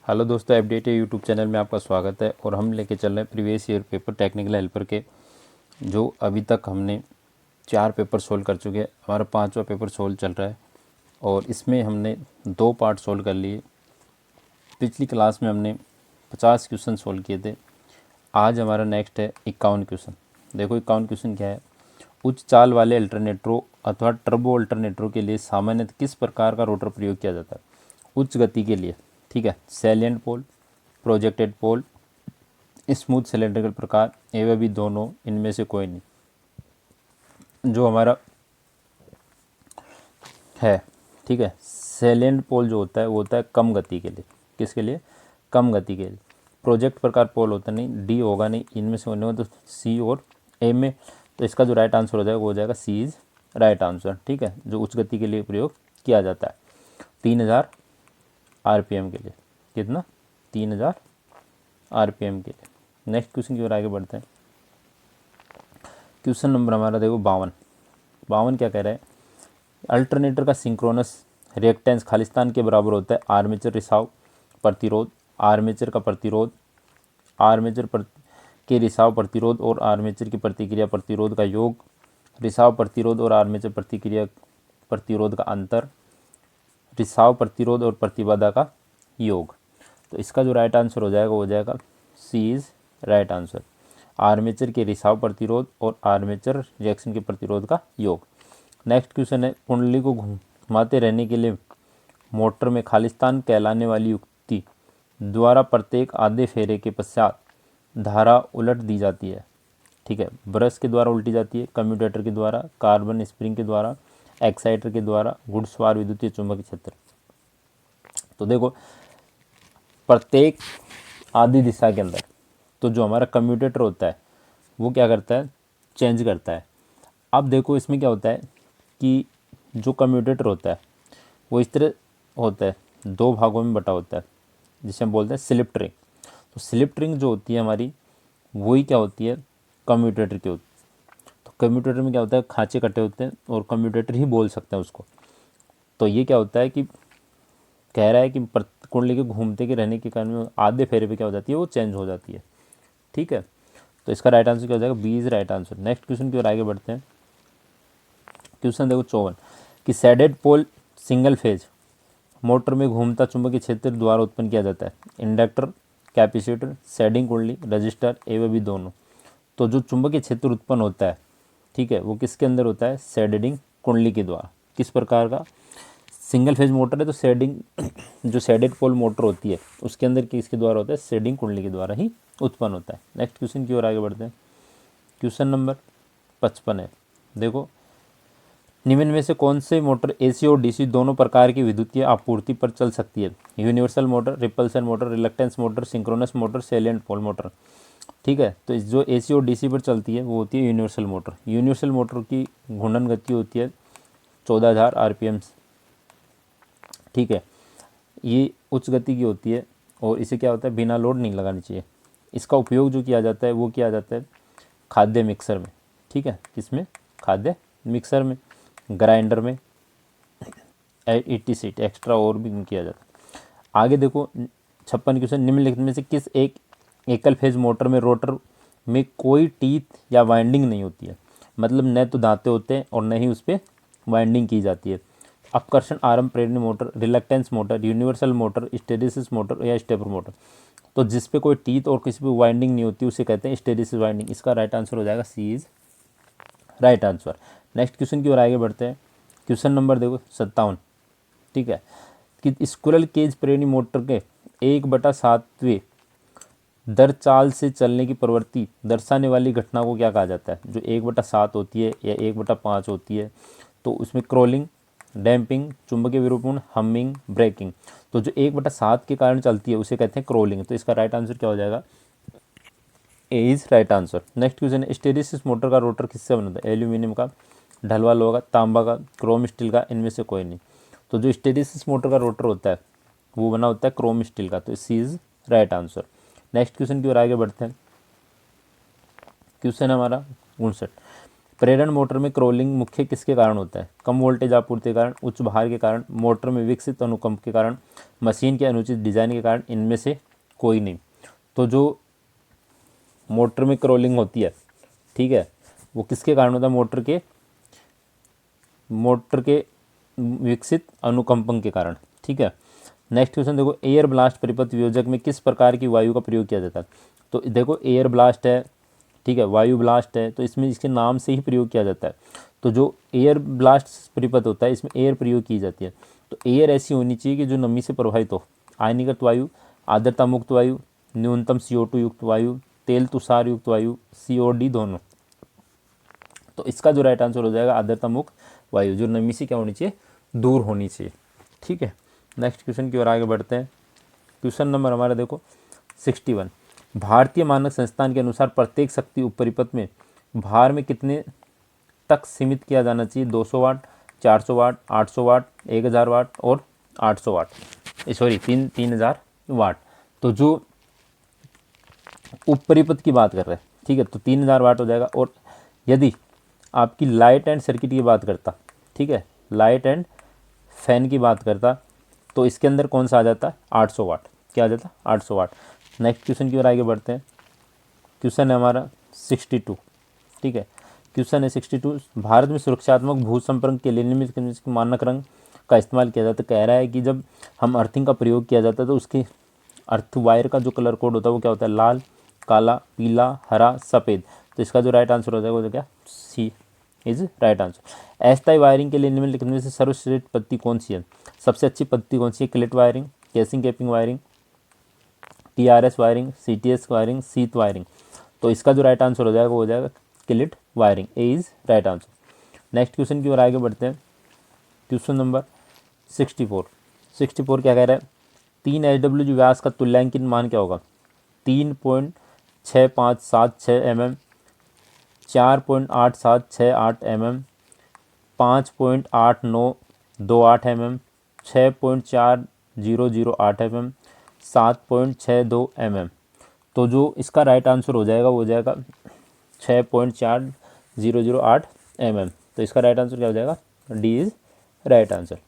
Hello दोस्तों, update YouTube channel में आपका स्वागत है। और हम लेके चल रहे हैं previous year paper technical helper के, जो अभी तक हमने 4 पेपर सोल्व कर चुके हैं। हमारा 5वां पेपर सोल्व चल रहा है और इसमें हमने 2 पार्ट सोल्व कर लिए। पिछली क्लास में हमने 50 क्वेश्चन सोल्व किए थे। आज हमारा नेक्स्ट है 51 क्वेश्चन। देखो 51 क्वेश्चन क्या है। उच्च चाल वाले अल्टरनेटरों अथवा टर्बो अल्टरनेटरों के लिए सामान्यतः किस प्रकार का रोटर प्रयोग किया जाता है? उच्च गति के लिए, ठीक है, सैलिएंट पोल, प्रोजेक्टेड पोल, स्मूथ सिलेंड्रिकल प्रकार, एवं भी दोनों, इनमें से कोई नहीं। जो हमारा है, ठीक है, सैलिएंट पोल जो होता है वो होता है कम गति के लिए। किसके लिए? कम गति के लिए। प्रोजेक्ट प्रकार पोल होता नहीं, डी होगा नहीं, इनमें से होने तो सी और ए में। तो इसका जो राइट आंसर हो जाएगा वो हो जाएगा सी इज़ राइट आंसर, ठीक है, जो उच्च गति के लिए प्रयोग किया जाता है 3000 आरपीएम के लिए। कितना? 3000 आरपीएम के लिए। नेक्स्ट क्वेश्चन की ओर आगे बढ़ते हैं। क्वेश्चन नंबर हमारा देखो 52 क्या कह रहा है? अल्टरनेटर का सिंक्रोनस रिएक्टेंस खालिस्तान के बराबर होता है आर्मेचर रिसाव प्रतिरोध, आर्मेचर का प्रतिरोध, के रिसाव प्रतिरोध और आर्मेचर की प्रतिक्रिया प्रतिरोध का योग, रिसाव प्रतिरोध और आर्मेचर प्रतिक्रिया प्रतिरोध का अंतर, रिसाव प्रतिरोध और प्रतिबाधा का योग। तो इसका जो राइट आंसर हो जाएगा वो हो जाएगा सी इज़ राइट आंसर, आर्मेचर के रिसाव प्रतिरोध और आर्मेचर रिएक्शन के प्रतिरोध का योग। नेक्स्ट क्वेश्चन है, कुंडली को घुमाते रहने के लिए मोटर में खालिस्तान कहलाने वाली युक्ति द्वारा प्रत्येक आधे फेरे के पश्चात धारा उलट दी जाती है। ठीक है, ब्रश के द्वारा उल्टी जाती है, कम्यूटेटर के द्वारा, कार्बन स्प्रिंग के द्वारा, एक्साइटर के द्वारा, घुड़सवार विद्युतीय चुंबकीय क्षेत्र। तो देखो प्रत्येक आधी दिशा के अंदर, तो जो हमारा कम्यूटेटर होता है वो क्या करता है? चेंज करता है। अब देखो इसमें क्या होता है कि जो कम्यूटेटर होता है वो इस तरह होता है, 2 भागों में बटा होता है, जिसे हम बोलते हैं स्लिप रिंग। तो स्लिप रिंग जो होती है हमारी, वही क्या होती है? कम्यूटेटर की होती है। तो कम्यूटेटर में क्या होता है? खांचे कटे होते हैं और कम्यूटेटर ही बोल सकते हैं उसको। तो ये क्या होता है कि कह रहा है कि कुंडली के घूमते के रहने के कारण में आधे फेरे पे क्या हो जाती है? वो चेंज हो जाती है। ठीक है, तो इसका राइट आंसर क्या हो जाएगा? B is right answer. Next question की ओर आगे बढ़ते हैं। क्वेश्चन देखो 54 कि salient pole single phase motor में घूमता चुंबकीय क्षेत्र द्वारा उत्पन्न किया जाता है। इंडक्टर, कैपेसिटर, सैडिंग कुंडली, रजिस्टर, एवं भी दोनों। तो जो चुंबकीय क्षेत्र उत्पन्न होता है, ठीक है, वो किसके अंदर होता है? सैडेडिंग कुंडली के द्वारा। किस प्रकार का? सिंगल फेज मोटर है तो सैडिंग जो सैडेड पोल मोटर होती है उसके अंदर किसके द्वारा होता है? सैडिंग कुंडली के द्वारा ही उत्पन्न होता है। नेक्स्ट क्वेश्चन की ओर आगे बढ़ते हैं। क्वेश्चन नंबर 55 है। देखो निम्न में से कौन से मोटर एसी और डीसी दोनों प्रकार की विद्युतीय आपूर्ति पर चल सकती है? Universal motor, repulsion motor, reluctance motor, synchronous motor, salient pole motor. ठीक है, तो जो एसी और डीसी पर चलती है वो होती है यूनिवर्सल मोटर। यूनिवर्सल मोटर की घूर्णन गति होती है 14000 आरपीएम। ठीक है, ये उच्च गति की होती है और इसे क्या होता है? बिना लोड नहीं लगानी चाहिए। इसका उपयोग जो किया जाता है वो किया जाता है खाद्य मिक्सर में। ठीक है, किसमें? खाद्य मिक्सर में, ग्राइंडर में, ETC एक्स्ट्रा और भी किया जाता है। आगे देखो 56 क्वेश्चन, निम्नलिखित में से किस एक एकल फेज मोटर में रोटर में कोई टीथ या वाइंडिंग नहीं होती है? मतलब न तो दांते होते हैं और न ही उस पर वाइंडिंग की जाती है। अपकर्षण आरंभ प्रेरणी motor, reluctance motor, universal motor, hysteresis motor या स्टेपर मोटर। तो जिस पे कोई टीथ और किसी पे वाइंडिंग नहीं होती उसे कहते हैं स्टेरिसिस वाइंडिंग। इसका राइट आंसर हो जाएगा C is right answer. Next question की ओर आगे बढ़ते हैं। क्वेश्चन नंबर देखो 57, ठीक है, कि स्क्विरल केज प्रेरणी मोटर के 1/7वें दर चाल से चलने की प्रवृत्ति दर्शाने वाली घटना को क्या कहा जाता है? जो 1/7 होती है या 1/5 होती है, तो उसमें क्रोलिंग, डैम्पिंग, चुंबकीय विरूपण, हमिंग, ब्रेकिंग। तो जो 1/7 के कारण चलती है उसे कहते हैं क्रोलिंग। तो इसका राइट आंसर क्या हो जाएगा? A is right answer. Next question है, स्टेरिसिस मोटर का रोटर किससे बना था? एल्यूमिनियम का, ढलवा लोहा का, तांबा का, क्रोम स्टील का, इनमें से कोई नहीं। तो जो स्टेरिसिस मोटर का रोटर होता है वो बना होता है क्रोम स्टील का। तो C is right answer. Next question की ओर आगे बढ़ते हैं। क्वेश्चन हमारा 59, प्रेरण मोटर में क्रोलिंग मुख्य किसके कारण होता है? कम वोल्टेज आपूर्ति के कारण, उच्च भार के कारण, मोटर में विकसित अनुकंप के कारण, मशीन के अनुचित डिजाइन के कारण, इनमें से कोई नहीं। तो जो मोटर में क्रोलिंग होती है, ठीक है, वो किसके कारण होता है? मोटर के विकसित अनुकंपन के कारण। ठीक है, नेक्स्ट क्वेश्चन देखो, एयर ब्लास्ट परिपथ वियोजक में किस प्रकार की वायु का प्रयोग किया जाता है? तो देखो एयर ब्लास्ट है, ठीक है, वायु ब्लास्ट है, तो इसमें इसके नाम से ही प्रयोग किया जाता है। तो जो एयर ब्लास्ट परिपथ होता है इसमें एयर प्रयोग की जाती है। तो एयर ऐसी होनी चाहिए कि जो नमी से प्रभावित हो, आयनीकृत वायु, आर्द्रता मुक्त वायु, न्यूनतम CO2 युक्त वायु, तेल तुषार युक्त वायु, COD दोनों। तो इसका जो राइट आंसर हो जाएगा आर्द्रता मुक्त वायु, जो नमी से क्या होनी चाहिए? दूर होनी चाहिए। ठीक है, नेक्स्ट क्वेश्चन की ओर आगे बढ़ते हैं। क्वेश्चन नंबर हमारा देखो 61। भारतीय मानक संस्थान के अनुसार प्रत्येक शक्ति उपपरिपथ में भार में कितने तक सीमित किया जाना चाहिए? 200 वाट, 400 वाट, 800 वाट, 1000 वाट और 800 वाट, सॉरी 3000 वाट। तो जो उपपरिपथ की बात कर रहे हैं, ठीक है, तो 3000 वाट हो जाएगा। और यदि आपकी लाइट एंड सर्किट की बात करता, ठीक है, लाइट एंड फैन की बात करता, तो इसके अंदर कौन सा आ जाता है? 800 वाट। क्या आ जाता? 800 वाट। नेक्स्ट क्वेश्चन की ओर आगे बढ़ते हैं। क्वेश्चन है हमारा 62। ठीक है, क्वेश्चन है 62। भारत में सुरक्षात्मक भू संपर्क के लिए निम्नलिखित मानक रंग का इस्तेमाल किया जाता है। कह रहा है कि जब हम अर्थिंग का प्रयोग किया जाता है तो उसके अर्थ वायर का जो कलर कोड होता है वो क्या होता है? लाल, काला, पीला, हरा, सफ़ेद। तो इसका जो राइट आंसर हो जाएगा वो तो क्या? C is right answer. अस्थायी वायरिंग के लिए निम्नलिखित में से सर्वश्रेष्ठ पद्धति कौन सी है? सबसे अच्छी पद्धति कौन सी है? Cleat wiring, casing capping wiring, TRS wiring, CTS wiring, sheath wiring. तो इसका जो राइट आंसर हो जाएगा वो हो जाएगा cleat wiring. A is right answer. Next question की ओर आगे बढ़ते हैं। Question number 64। 64 क्या कह रहा है? 3 HW व्यास का तुल्यांकित मान क्या होगा? 3.6576 mm, 4.8768 mm, 5.8928 mm, 6.4008 mm, 7.62 mm। तो जो इसका राइट आंसर हो जाएगा वो हो जाएगा 6.4008 mm। तो इसका राइट आंसर क्या हो जाएगा? D is right answer.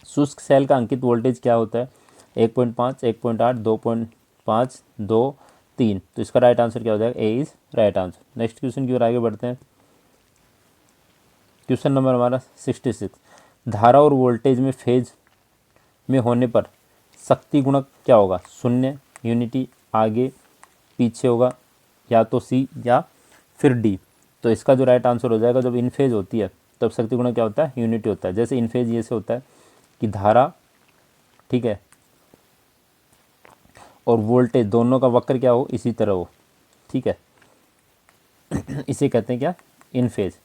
शुष्क सेल का अंकित वोल्टेज क्या होता है? 1.5, 1.8, 2.5, 2, 3। तो इसका राइट आंसर क्या हो जाएगा? A is right answer. Next question की ओर आगे बढ़ते हैं। क्वेश्चन नंबर हमारा 66। धारा और वोल्टेज में फेज में होने पर शक्ति गुणक क्या होगा? शून्य, यूनिटी, आगे पीछे होगा, या तो C या फिर D। तो इसका जो राइट आंसर हो जाएगा, जब इन फेज होती है तब शक्ति गुणक क्या होता है? यूनिटी होता है। जैसे इन फेज ये से होता है कि धारा, ठीक है, और वोल्टेज दोनों का वक्र क्या हो? इसी तरह हो, ठीक है। इसे कहते हैं क्या? इन फेज।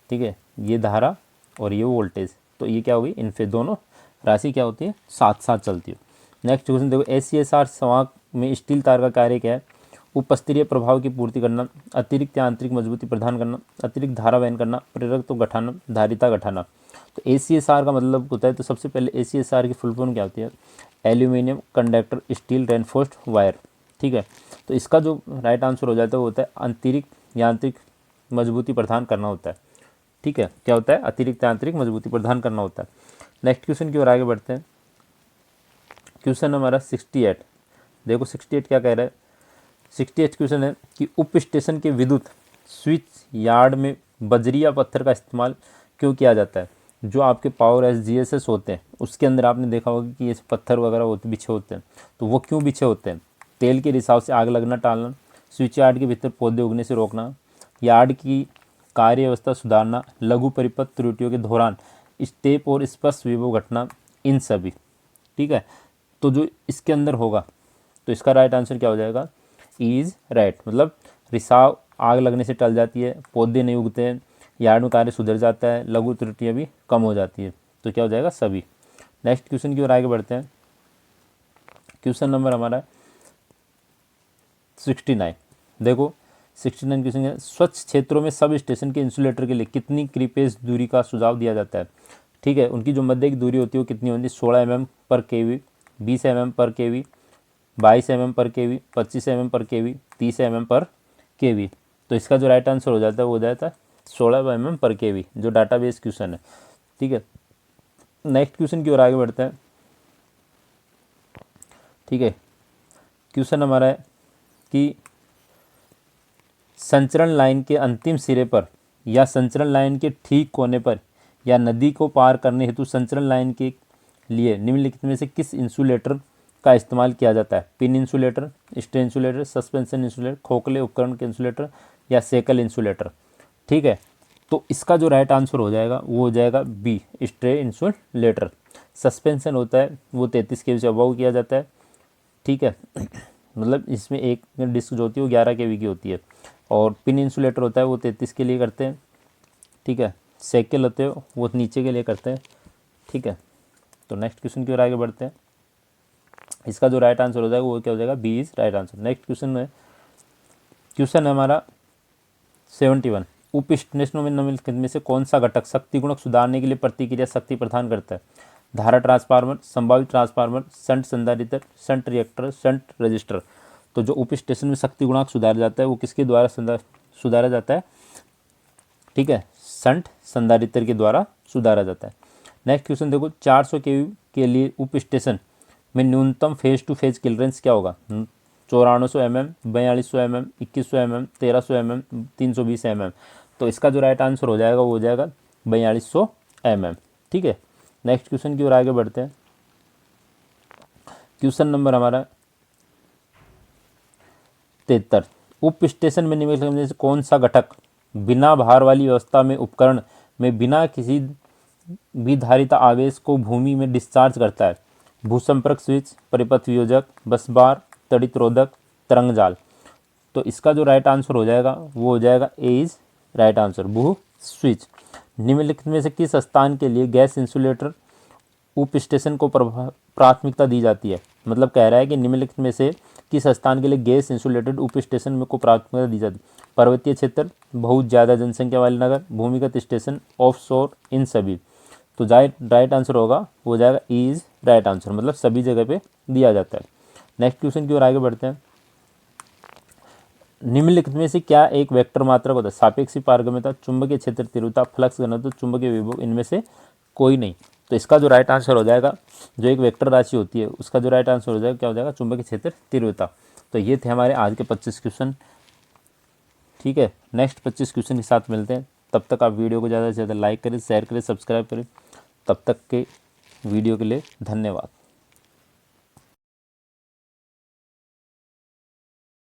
ठीक है, ये धारा और ये वोल्टेज, तो ये क्या होगी? इन फेज। दोनों राशि क्या होती है? साथ साथ चलती है। नेक्स्ट क्वेश्चन देखो, SCSR संवाहक में स्टील तार का कार्य क्या है? उपस्तरीय प्रभाव की पूर्ति करना, अतिरिक्त या आंतरिक मजबूती प्रदान करना, अतिरिक्त धारा वहन करना, प्रेरक तो घटाना, धारिता घटाना। तो ACSR का मतलब होता है, तो सबसे पहले ACSR की फुल फॉर्म क्या होती है? Aluminium conductor steel reinforced wire. ठीक है, तो इसका जो राइट आंसर हो जाता है वो होता है अतिरिक्त यांत्रिक मजबूती प्रदान करना होता है। ठीक है, क्या होता है? अतिरिक्त यांत्रिक मजबूती प्रदान करना होता है। नेक्स्ट क्वेश्चन की ओर आगे बढ़ते हैं। क्वेश्चन हमारा 68। देखो 68 क्या कह रहा है? 68 क्वेश्चन है कि उप स्टेशन के विद्युत स्विच यार्ड में बजरिया पत्थर का इस्तेमाल क्यों किया जाता है? जो आपके पावर SGSS होते हैं उसके अंदर आपने देखा होगा कि ये पत्थर वगैरह होते बिछे होते हैं। तो वो क्यों बिछे होते हैं? तेल के रिसाव से आग लगना टालना, स्विच यार्ड के भीतर पौधे उगने से रोकना, यार्ड की कार्य व्यवस्था सुधारना, लघु परिपथ त्रुटियों के दौरान स्टेप और स्पर्श विभव घटना, इन सभी। ठीक है, तो जो इसके अंदर होगा तो इसका राइट आंसर क्या हो जाएगा? Is right. मतलब रिसाव आग लगने से टल जाती है, पौधे नहीं उगते हैं, यार्ड में कार्य सुधर जाता है, लघु त्रुटियाँ भी कम हो जाती है। तो क्या हो जाएगा? सभी। नेक्स्ट क्वेश्चन की ओर आगे बढ़ते हैं। क्वेश्चन नंबर हमारा 69। देखो 69 क्वेश्चन है, स्वच्छ क्षेत्रों में सब स्टेशन के इंसुलेटर के लिए कितनी क्रीपेज दूरी का सुझाव दिया जाता है? ठीक है, उनकी जो मध्य की दूरी होती है वो कितनी होती है? 16 mm पर kV, 20 mm पर kV, 22 mm पर kV, 25 mm पर kV, 30 mm पर kV। तो इसका जो राइट आंसर हो जाता है वो हो जाता है 16 mm पर kV, जो डाटाबेस क्वेश्चन है। ठीक है, नेक्स्ट क्वेश्चन की ओर आगे बढ़ते हैं। ठीक है, क्वेश्चन हमारा है कि संचरण लाइन के अंतिम सिरे पर या संचरण लाइन के ठीक कोने पर या नदी को पार करने हेतु संचरण लाइन के लिए निम्नलिखित में से किस इंसुलेटर का इस्तेमाल किया जाता है? Pin insulator, stray insulator, suspension insulator, खोखले उपकरण के इंसुलेटर या सेकल इंसुलेटर। ठीक है, तो इसका जो राइट आंसर हो जाएगा वो हो जाएगा बी, स्ट्रे इंसुलेटर। सस्पेंशन होता है वो 33 kV से अबव किया जाता है। ठीक है, मतलब इसमें एक डिस्क जो होती है वो 11 kV की होती है। और पिन इंसुलेटर होता है वो 33 के लिए करते हैं। ठीक है, सेकल होते हैं वो नीचे के लिए करते हैं। ठीक है, तो नेक्स्ट क्वेश्चन की ओर आगे बढ़ते हैं। इसका जो राइट आंसर हो जाएगा वो क्या हो जाएगा? B is right answer. Next question है हमारा 71। उप स्टेशनों में निम्नलिखित में से कौन सा घटक शक्ति गुणक सुधारने के लिए प्रतिक्रिया शक्ति प्रदान करता है? धारा ट्रांसफार्मर, संभावित ट्रांसफार्मर, शंट संधारित्र, शंट रिएक्टर, शंट रजिस्टर। तो जो उप स्टेशन में शक्ति गुणांक सुधारा जाता है वो किसके द्वारा सुधारा जाता है? ठीक है, शंट संधारित्र के द्वारा सुधारा जाता है। नेक्स्ट क्वेश्चन देखो, 400 kV के लिए उप स्टेशन में न्यूनतम फेज टू फेज क्लियरेंस क्या होगा? 9400 mm, 4200 mm, 2100 mm, 1300 mm, 320 mm। तो इसका जो राइट आंसर हो जाएगा वो हो जाएगा 4200 mm। ठीक है, नेक्स्ट क्वेश्चन की ओर आगे बढ़ते हैं। क्वेश्चन नंबर हमारा 73। उप स्टेशन में निम्नलिखित में से कौन सा घटक बिना भार वाली व्यवस्था में उपकरण में बिना किसी भी धारिता आवेश को भूमि में डिस्चार्ज करता है? भूसंपर्क स्विच, परिपथ वियोजक, बस बार, तड़ित रोधक, तरंग जाल। तो इसका जो राइट आंसर हो जाएगा वो हो जाएगा ए इज राइट आंसर, भू स्विच। निम्नलिखित में से किस स्थान के लिए गैस इंसुलेटर उप स्टेशन को प्राथमिकता दी जाती है? मतलब कह रहा है कि निम्नलिखित में से किस स्थान के लिए गैस इंसुलेटेड उप स्टेशन में को प्राथमिकता दी जाती है? पर्वतीय क्षेत्र, बहुत ज़्यादा जनसंख्या वाले नगर, भूमिगत स्टेशन, ऑफ शोर, इन सभी। तो राइट आंसर होगा वो हो जाएगा ई इज राइट आंसर, मतलब सभी जगह पे दिया जाता है। नेक्स्ट क्वेश्चन की ओर आगे बढ़ते हैं। निम्नलिखित में से क्या एक वेक्टर मात्रक होता है? सापेक्षिक पारगम्यता, चुंबकीय क्षेत्र तीव्रता, फ्लक्स घनत्व, चुंबकीय विभव, इनमें से कोई नहीं। तो इसका जो राइट आंसर हो जाएगा, जो एक वेक्टर राशि होती है उसका जो राइट आंसर हो जाएगा क्या हो जाएगा? चुंबकीय क्षेत्र तीव्रता। तो ये थे हमारे आज के 25 क्वेश्चन। ठीक है, नेक्स्ट 25 क्वेश्चन के साथ मिलते हैं। तब तक आप वीडियो को ज़्यादा से ज़्यादा लाइक करें, शेयर करें, सब्सक्राइब करें। तब तक के वीडियो के लिए धन्यवाद।